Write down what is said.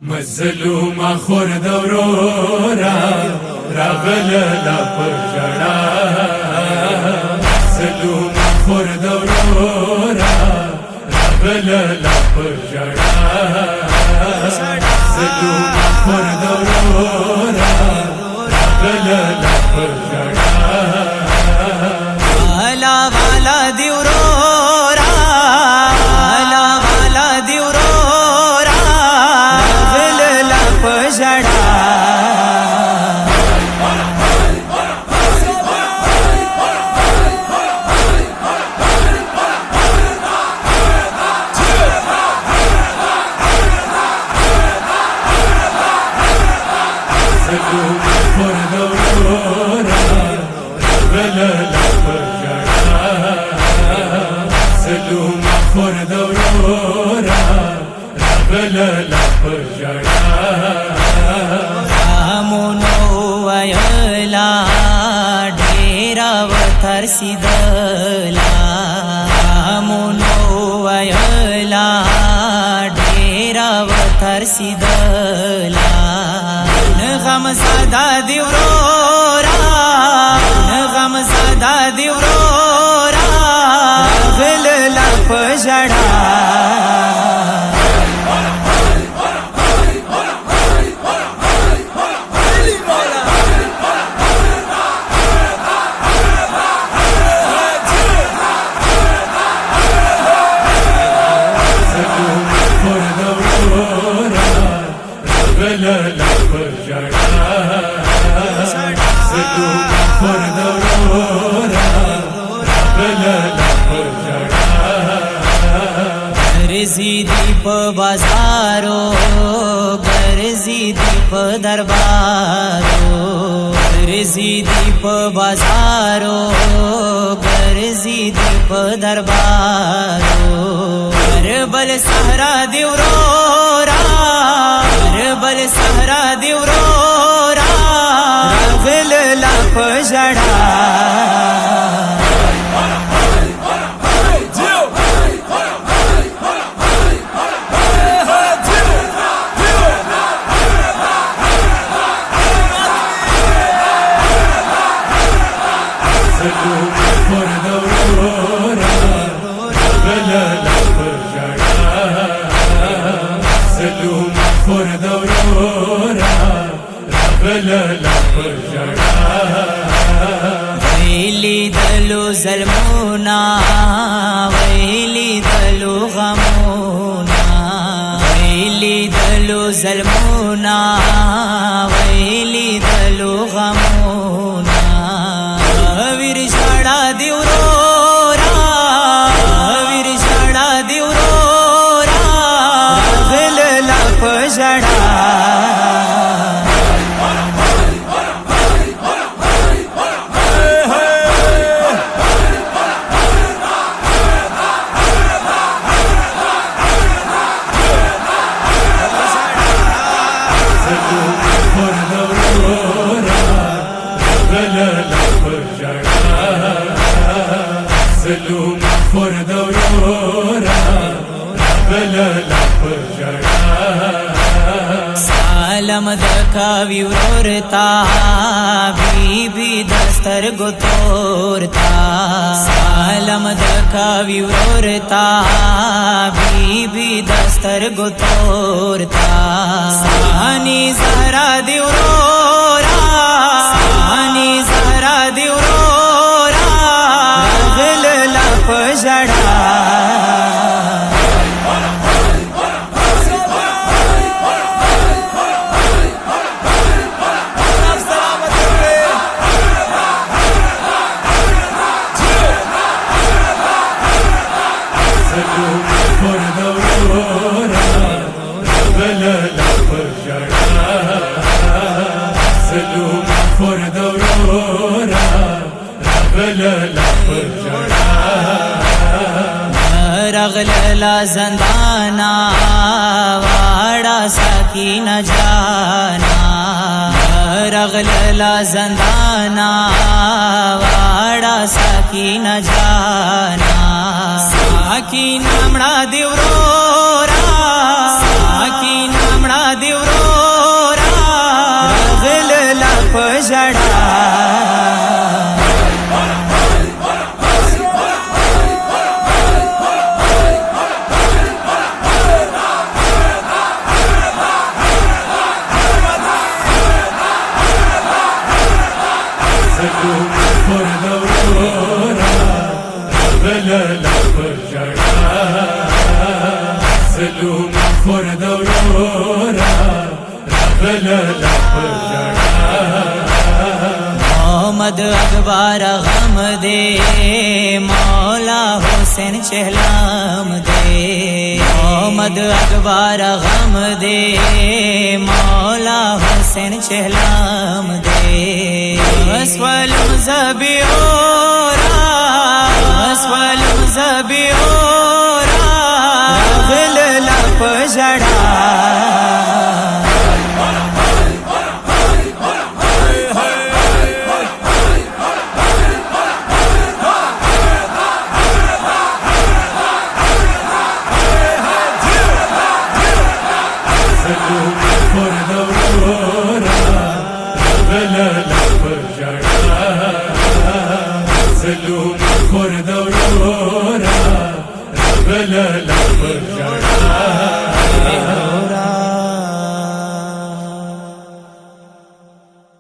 مظلوم خورد ورورا راغل لا پجڑا مظلوم خورد ورورا راغل لا پجڑا مظلوم خورد ورورا راغل لا پجڑا والا والا دیورورا والا والا دیورورا راغل لا پجڑا सिदला मुनो वयला डेरा वथर सिदला नगम सदा दिवरोरा नगम सदा दिवरोरा गल ला पजड़ा गर्जी दीप बाजारो गर्जी दीप दरबारो गर्जी दीप बाजारो गर्जी दीप दरबारो करबल सहरा दिवरोरा करबल सहरा दिवरोरा रागल ला पजड़ा वैली दलो जलमोना वैली दलो गमोना वैली दलो जलमोना वैली दलो गमोना वीर छाड़ा दिवरोरा वीर छाड़ा दिवरोरा गल ला पजड़ा सालम दका विवरता बीबी दस्तर गोतोरता सालम दका विवरता बीबी दस्तर गोतोरता सानी जरा दिवरोरा सानी जरा दिवरोरा गल ला पजड़ा रगलला जंदाना वाड़ा साकी न जाना रगलला जंदाना वाड़ा साकी न जाना साकी नामड़ा दिवरोरा साकी नामड़ा दिव سلوم خورد ورورا رغلا لپجڑا محمد اکبر غم دے مولا حسین چہلام دے محمد اکبر غم دے مولا حسین چہلام دے اسولم زبیورا اسولم زبیورا رغل لپجڑا سلوم خورد ورورا رغلا لپجڑا